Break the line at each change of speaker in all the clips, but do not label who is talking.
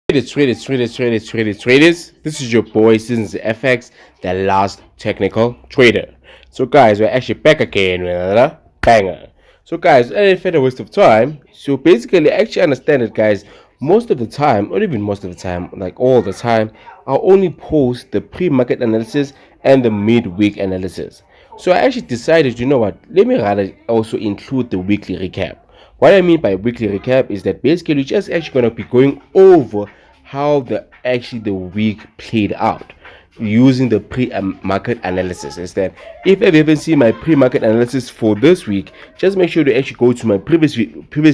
Traders. This is your boy since FX, the last technical trader. So guys, we're actually back again with another banger. So guys, any further waste of time. So basically, actually understand it, guys. Most of the time, or even most of the time, like all the time, I'll only post the pre-market analysis and the midweek analysis. So I actually decided, you know what? Let me rather also include the weekly recap. What I mean by weekly recap is that basically we're just actually going to be going over how the week played out using the pre-market analysis. Is that if you haven't seen my pre-market analysis for this week, just make sure to actually go to my previous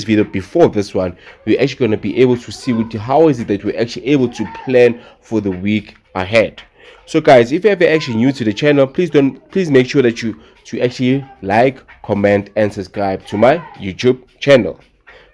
video before this one. We're actually going to be able to see how is it that we're actually able to plan for the week ahead. So guys, if you're ever actually new to the channel, please make sure that you actually like, comment and subscribe to my YouTube channel.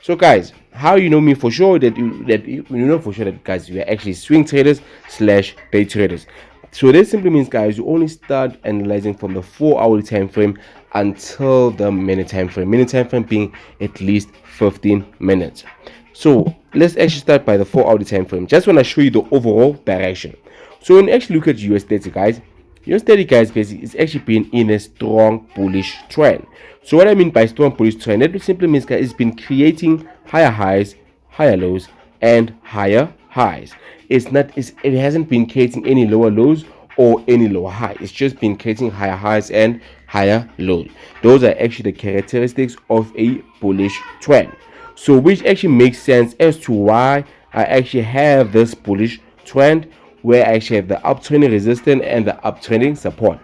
So guys, how you know me for sure that you know for sure that guys, we are actually swing traders slash day traders. So this simply means guys, you only start analyzing from the 4-hour time frame until the minute time frame. Minute time frame being at least 15 minutes. So let's actually start by the 4-hour time frame. Just want to show you the overall direction. So when you actually look at US30 guys, US30 guys basically is actually been in a strong bullish trend. So what I mean by strong bullish trend, that simply means guys it's been creating higher highs, higher lows, and higher highs. It hasn't been creating any lower lows or any lower high. It's just been creating higher highs and higher lows. Those are actually the characteristics of a bullish trend. So which actually makes sense as to why I actually have this bullish trend where I actually have the uptrending resistance and the uptrending support.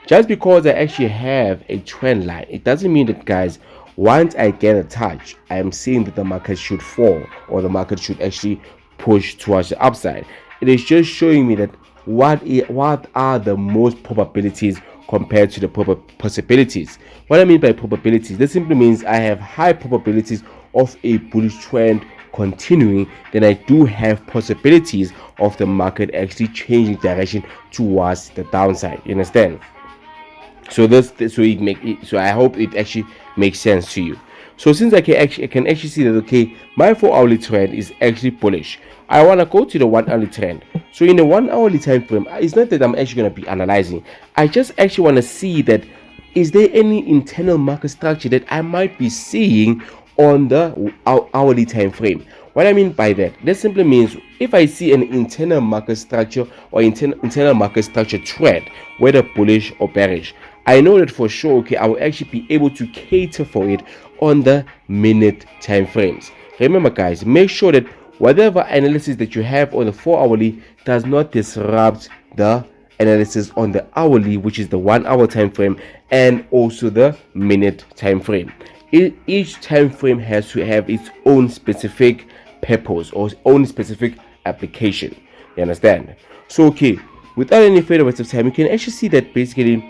Just because I actually have a trend line, it doesn't mean that guys, once I get a touch, I am saying that the market should fall or the market should actually push towards the upside. It is just showing me that what are the most probabilities compared to the possibilities. What I mean by probabilities, this simply means I have high probabilities of a bullish trend continuing, then I do have possibilities of the market actually changing direction towards the downside. You understand? So I hope it actually makes sense to you. So since I can actually see that okay, my 4-hourly trend is actually bullish, I want to go to the 1-hourly trend. So in the 1-hourly time frame, it's not that I'm actually going to be analyzing. I just actually want to see that is there any internal market structure that I might be seeing on the hourly time frame. What I mean by that simply means if I see an internal market structure or internal market structure trend, whether bullish or bearish, I know that for sure okay, I will actually be able to cater for it on the minute time frames. Remember guys, make sure that whatever analysis that you have on the 4-hourly does not disrupt the analysis on the hourly, which is the 1-hour time frame, and also the minute time frame. Each time frame has to have its own specific purpose or its own specific application. You understand? So okay, without any further waste of time, you can actually see that basically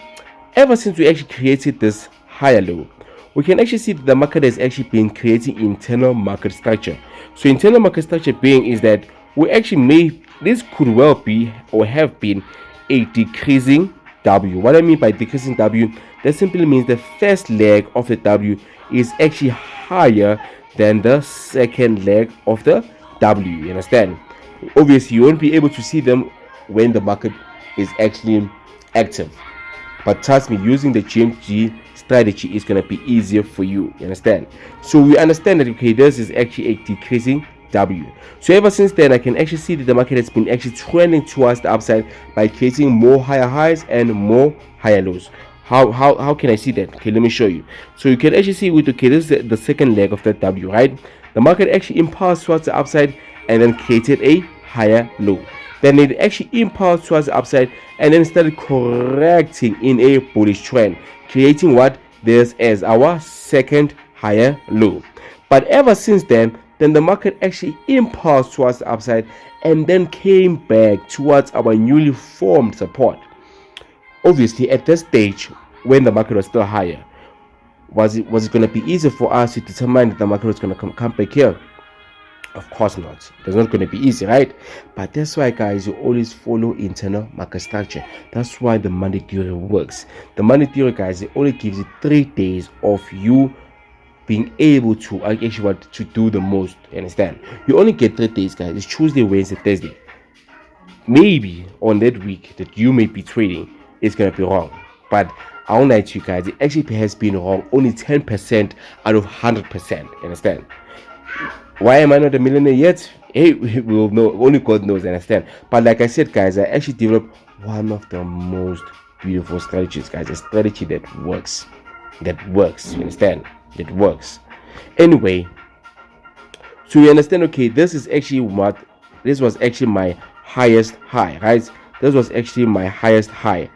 ever since we actually created this higher low, we can actually see that the market has actually been creating internal market structure. So internal market structure being is that we actually this could well be or have been a decreasing W. What I mean by decreasing W, that simply means the first leg of the W is actually higher than the second leg of the W. You understand? Obviously, you won't be able to see them when the market is actually active. But trust me, using the GMG strategy is going to be easier for you. You understand? So we understand that okay, this is actually a decreasing W. So ever since then, I can actually see that the market has been actually trending towards the upside by creating more higher highs and more higher lows. How can I see that? Okay, let me show you. So you can actually see with okay, this is the second leg of that W, right? The market actually impulsed towards the upside and then created a higher low. Then it actually impulsed towards the upside and then started correcting in a bullish trend, creating what this as our second higher low. But ever since then the market actually impulsed towards the upside and then came back towards our newly formed support. Obviously, at this stage, when the market was still higher, was it going to be easy for us to determine that the market was going to come back here? Of course not. It's not going to be easy, right? But that's why guys, you always follow internal market structure. That's why the money theory works. The money theory guys, it only gives you 3 days of you being able to actually want to do the most. You understand? You only get 3 days, guys. It's Tuesday, Wednesday, Thursday. Maybe on that week that you may be trading, it's gonna be wrong. But I won't lie to you guys, it actually has been wrong only 10% out of 100%. You understand? Why am I not a millionaire yet? Hey, we will know. Only God knows. Understand? But like I said, guys, I actually developed one of the most beautiful strategies, guys. A strategy that works. That works. You understand? That works. Anyway, so you understand? Okay, this is actually what. This was actually my highest high, right? This was actually my highest high,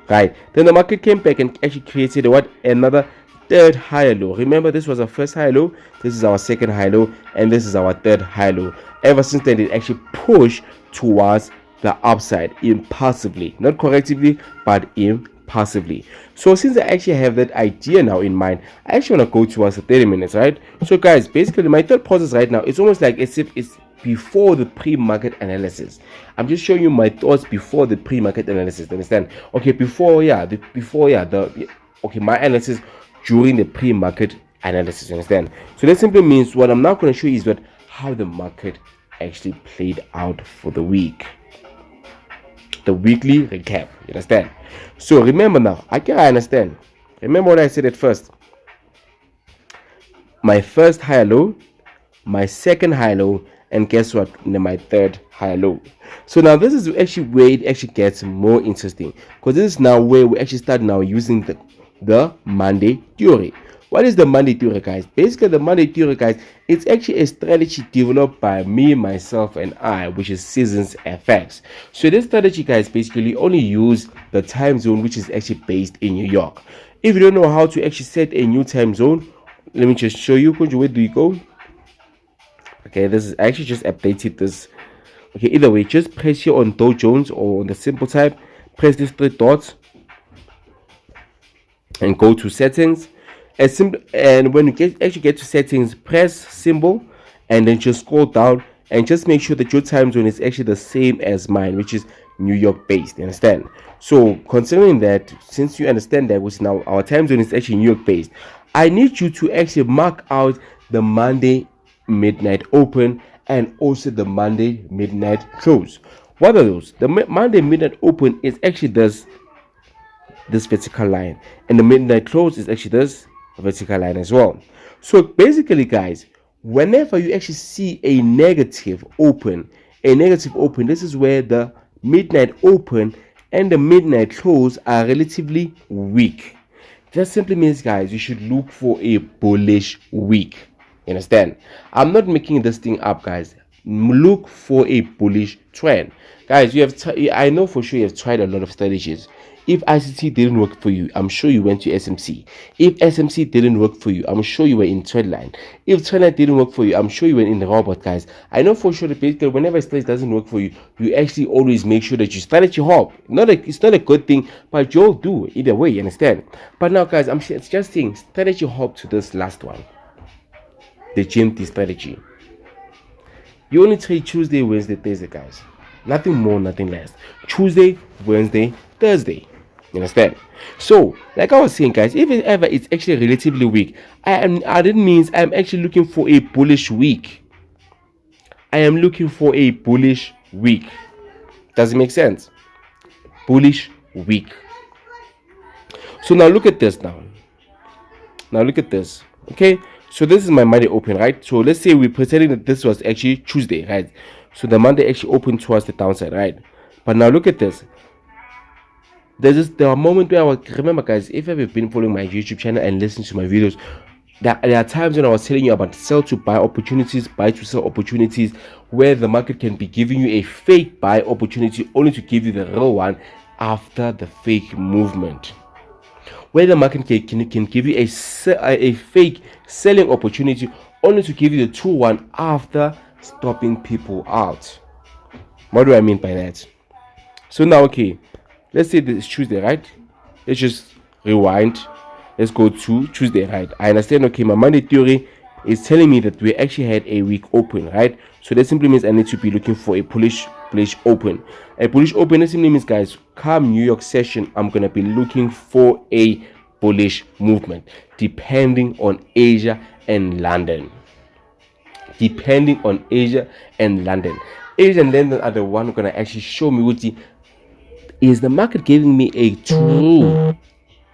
right? Then the market came back and actually created what, another third high low. Remember, this was our first high low, this is our second high low, and this is our third high low. Ever since then, it actually pushed towards the upside impulsively, not correctively, but impulsively. So since I actually have that idea now in mind, I actually want to go towards the 30 minutes, right? So guys, basically my thought process right now, it's almost like as if it's before the pre-market analysis. I'm just showing you my thoughts before the pre-market analysis. Understand? Okay, my analysis during the pre-market analysis. Understand? So that simply means what I'm now going to show you is how the market actually played out for the week. The weekly recap. You understand? So remember now, I understand. Remember what I said at first. My first high low, my second high low, and guess what? My third high low. So now this is actually where it actually gets more interesting, because this is now where we actually start now using the Monday theory. What is the Monday theory, guys? Basically, the Monday theory, guys, it's actually a strategy developed by me, myself, and I, which is Seasons FX. So this strategy, guys, basically only use the time zone which is actually based in New York. If you don't know how to actually set a new time zone, let me just show you. Where do you go? Okay, this is, I actually just updated this. Okay, either way, just press here on Dow Jones or on the simple type, press these 3 dots and go to settings. And when you actually get to settings, press symbol and then just scroll down and just make sure that your time zone is actually the same as mine, which is New York based. You understand? So considering that, since you understand that, which now our time zone is actually New York based, I need you to actually mark out the Monday midnight open and also the Monday midnight close. What are those? The Monday midnight open is actually this vertical line, and the midnight close is actually this vertical line as well. So basically, guys, whenever you actually see a negative open, this is where the midnight open and the midnight close are relatively weak. That simply means, guys, you should look for a bullish week. You understand? I'm not making this thing up, guys. Look for a bullish trend, guys. You have I know for sure you have tried a lot of strategies. If ICT didn't work for you, I'm sure you went to SMC. If SMC didn't work for you, I'm sure you were in Trendline. If Trendline didn't work for you, I'm sure you were in the robot, guys. I know for sure that basically whenever a strategy doesn't work for you, you actually always make sure that you strategy hop. It's not a good thing, but you'll do either way. You understand? But now, guys, it's just saying strategy hop to this last one, the GMT strategy. You only trade Tuesday, Wednesday, Thursday, guys. Nothing more, nothing less. Tuesday, Wednesday, Thursday. You understand? So, like I was saying, guys, if it ever it's actually relatively weak, that means I'm actually looking for a bullish week. I am looking for a bullish week. Does it make sense? Bullish week. So now look at this now. Now look at this. Okay? So this is my Monday open, right? So let's say we're pretending that this was actually Tuesday, right? So the Monday actually opened towards the downside, right? But now look at this. There's a moment where I was, remember, guys, if you've been following my YouTube channel and listening to my videos, there are times when I was telling you about sell to buy opportunities, buy to sell opportunities, where the market can be giving you a fake buy opportunity only to give you the real one after the fake movement. Where the market can give you a fake selling opportunity only to give you the true one after stopping people out. What do I mean by that? So now, okay, let's say this is Tuesday, right? Let's just rewind. Let's go to Tuesday, right? I understand, okay, my Monday theory is telling me that we actually had a week open, right? So that simply means I need to be looking for a bullish open. A bullish open, that simply means, guys, come New York session, I'm going to be looking for a bullish movement depending on Asia and London. Depending on Asia and London. Asia and London are the one who gonna actually show me what is the market giving me a true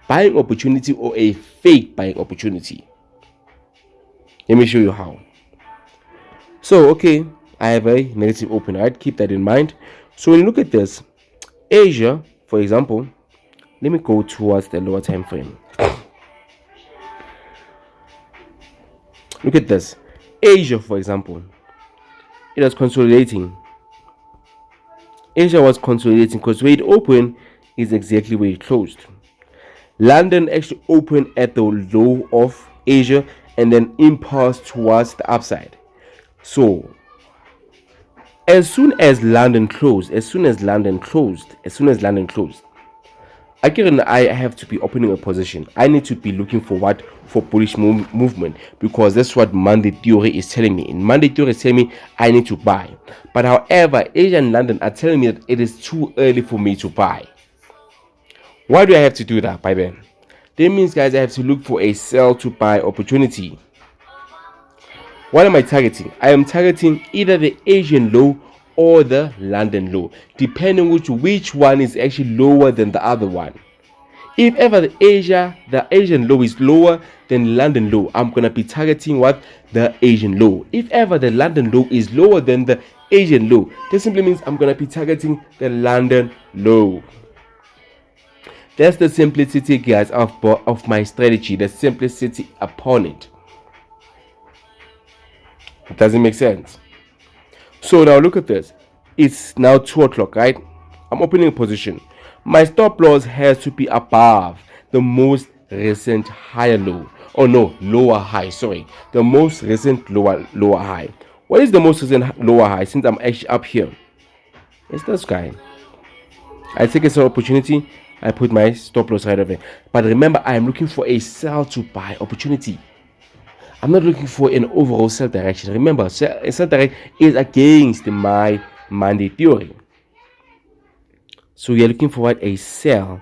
buying opportunity or a fake buying opportunity. Let me show you how. So okay, I have a negative open, right? Keep that in mind. So when you look at this, Asia, for example, let me go towards the lower time frame. Look at this. Asia, for example, it was consolidating. Asia was consolidating because where it opened is exactly where it closed. London actually opened at the low of Asia and then impulsed towards the upside. So as soon as London closed, again, I have to be opening a position. I need to be looking for what? For bullish movement, because that's what Monday theory is telling me. In Monday theory is telling me I need to buy. But however, Asia and London are telling me that it is too early for me to buy. Why do I have to do that, by then? That means, guys, I have to look for a sell to buy opportunity. What am I targeting? I am targeting either the Asian low or the London low, depending which one is actually lower than the other one. If ever the Asian low is lower than London low, I'm gonna be targeting what? The Asian low. If ever the London low is lower than the Asian low, this simply means I'm gonna be targeting the London low. That's the simplicity, guys, of my strategy. The simplicity upon it. Does it make sense? So now look at this. It's now 2 o'clock, right? I'm opening a position. My stop loss has to be above the most recent higher low. Oh no, lower high. Sorry, the most recent lower high. What is the most recent lower high? Since I'm actually up here, it's this guy. I take a sell opportunity. I put my stop loss right over. But remember, I am looking for a sell to buy opportunity. I'm not looking for an overall sell direction. Remember, sell direction is against my Monday theory. So we are looking for what? A sell.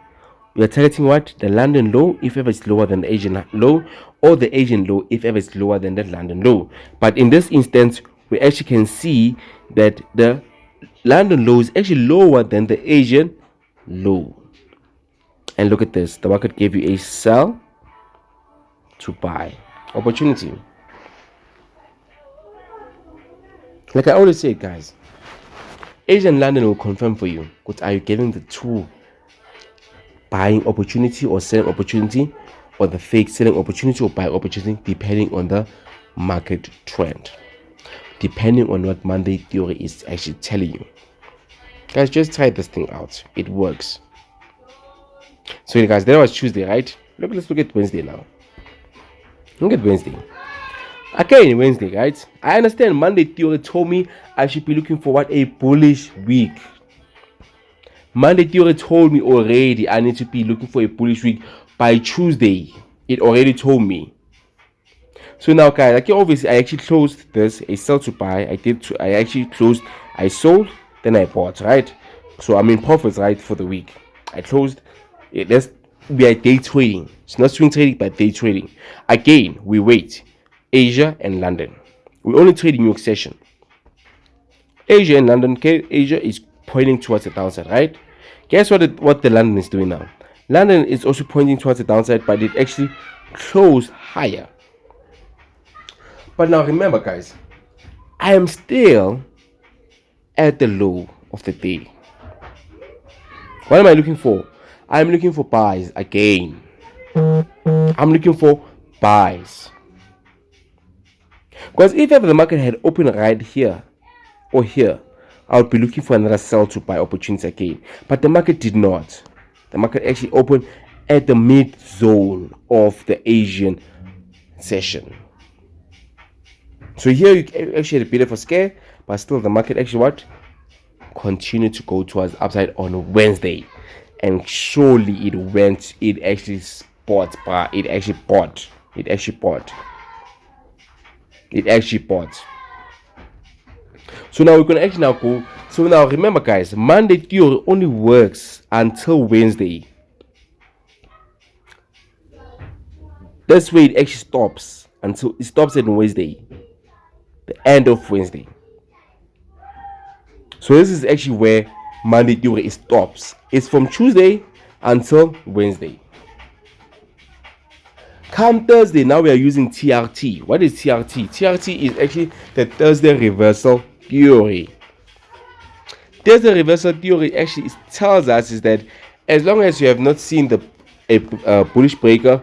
We are targeting what? The London low if ever it's lower than the Asian low, or the Asian low if ever it's lower than the London low. But in this instance, we actually can see that the London low is actually lower than the Asian low. And look at this. The market gave you a sell to buy opportunity. Like I always say, guys, Asia and London will confirm for you. But are you getting the true buying opportunity or selling opportunity, or the fake selling opportunity or buying opportunity, depending on the market trend, depending on what Monday theory is actually telling you. Guys, just try this thing out. It works. So guys, that was Tuesday, right? Let's look at Wednesday now. Look at Wednesday. Again, Wednesday, guys. I understand Monday theory told me I should be looking for what? A bullish week. Monday theory told me already I need to be looking for a bullish week by Tuesday. It already told me. So now, guys, like obviously I actually closed this, a sell to buy. I actually closed, I sold, then I bought, right? So I'm in profits, right, for the week. I closed. We are day trading. It's not swing trading, but day trading. Again, we wait. Asia and London. We only trade in New York session. Asia and London. Okay, Asia is pointing towards the downside, right? Guess what the London is doing now? London is also pointing towards the downside, but it actually closed higher. But now remember, guys, I am still at the low of the day. What am I looking for? I'm looking for buys again. I'm looking for buys. Because if ever the market had opened right here or here, I would be looking for another sell to buy opportunity again. But the market did not. The market actually opened at the mid zone of the Asian session. So here you actually had a bit of a scare, but still the market actually what? Continued to go towards upside on Wednesday. And surely it actually bought. So now we're gonna actually now go. So now remember, guys, Monday theory only works until Wednesday. This way it actually stops until it stops at Wednesday, the end of Wednesday. So this is actually where Monday theory stops. It's from Tuesday until Wednesday. Come Thursday, now we are using TRT. What is TRT? TRT is actually the Thursday reversal theory. Thursday reversal theory actually tells us is that as long as you have not seen a bullish breaker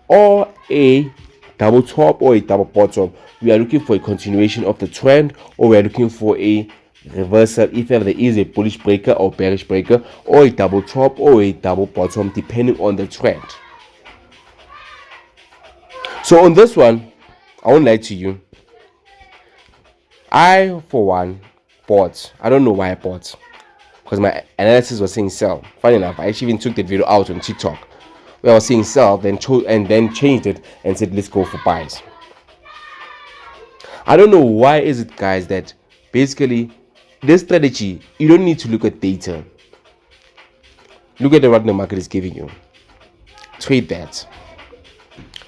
or a double top or a double bottom, we are looking for a continuation of the trend, or we are looking for a reversal if ever there is a bullish breaker or bearish breaker, or a double top or a double bottom, depending on the trend. So on this one, I won't lie to you, I for one bought. I don't know why I bought, because my analysis was saying sell. Funny enough, I actually even took that video out on TikTok where I was saying sell, then changed it and said let's go for buys. I don't know why is it, guys, that basically this strategy, you don't need to look at data. Look at what the market is giving you. Trade that.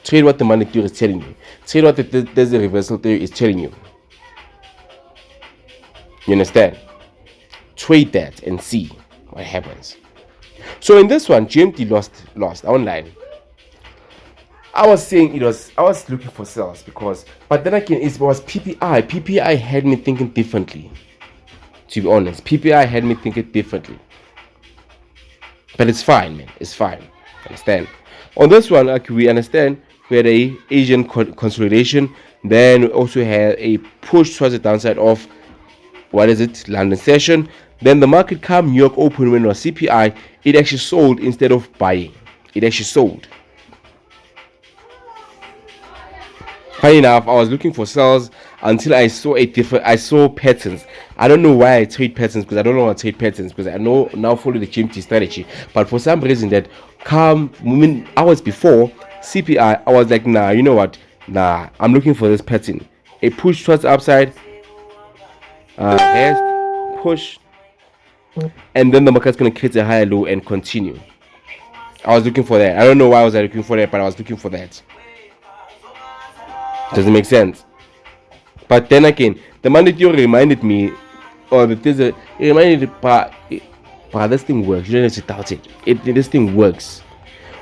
Trade what the money theory is telling you. Trade what the reversal theory is telling you. You understand? Trade that and see what happens. So in this one, GMT lost online. I was saying I was looking for sales but then again, it was PPI. PPI had me thinking differently. To be honest, PPI had me thinking differently. But it's fine, man. It's fine. Understand? On this one, like we understand, we had a Asian consolidation. Then we also had a push towards the downside of London session. Then the market came New York open when it was CPI. It actually sold instead of buying. It actually sold. Funny enough, I was looking for sales until I saw patterns. I don't know why I trade patterns, because I don't know how to trade patterns, because I now follow the GMT strategy. But for some reason that hours before CPI, I was like, nah, you know what? Nah, I'm looking for this pattern. A push towards the upside, rest, push, and then the market's gonna create a higher low and continue. I was looking for that. I don't know why I was looking for that, but I was looking for that. Doesn't make sense. But then again, the Monday theory reminded me, or it reminded me, but this thing works. You don't have to doubt it. This thing works.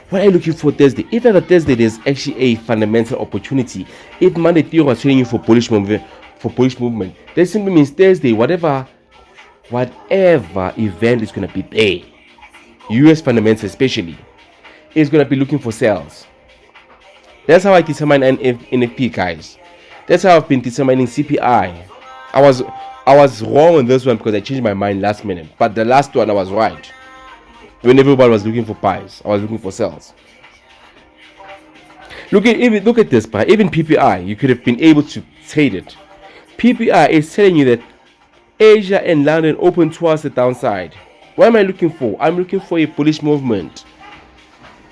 What are you looking for Thursday? If ever Thursday there's actually a fundamental opportunity, if Monday theory was telling you for bullish movement, that simply means Thursday, whatever event is gonna be there, US fundamentals especially, is gonna be looking for sales. That's how I determine NFP, guys. That's how I've been determining CPI. I was wrong on this one because I changed my mind last minute. But the last one I was right. When everybody was looking for buys, I was looking for sales. Look at this, but even PPI, you could have been able to trade it. PPI is telling you that Asia and London open towards the downside. What am I looking for? I'm looking for a bullish movement.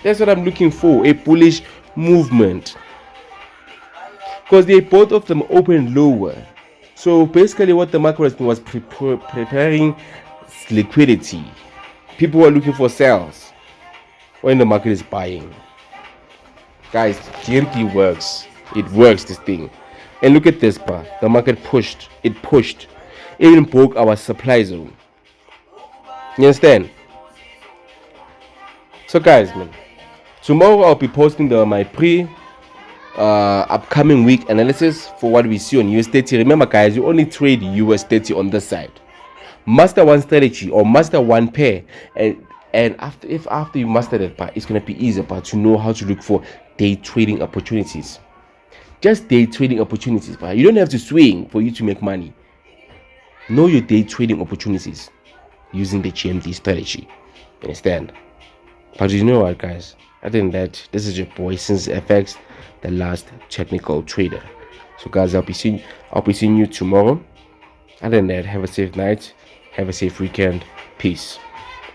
That's what I'm looking for, a bullish movement, because they both of them open lower. So basically what the market was preparing liquidity. People were looking for sales when the market is buying. Guys, GMT works. It works, this thing. And look at this bar. The market pushed. It pushed. It even broke our supply zone. You understand? So guys, man, tomorrow I'll be posting my upcoming week analysis for what we see on US30. Remember, guys, you only trade US30 on this side. Master one strategy or master one pair, and after you master that part, it's gonna be easier but to know how to look for day trading opportunities. Just day trading opportunities, but you don't have to swing for you to make money. Know your day trading opportunities using the GMT strategy. Understand? But you know what, guys? Other than that, this is your boy Since FX, the last technical trader. So guys, I'll be seeing you tomorrow. Other than that, have a safe night, have a safe weekend. Peace.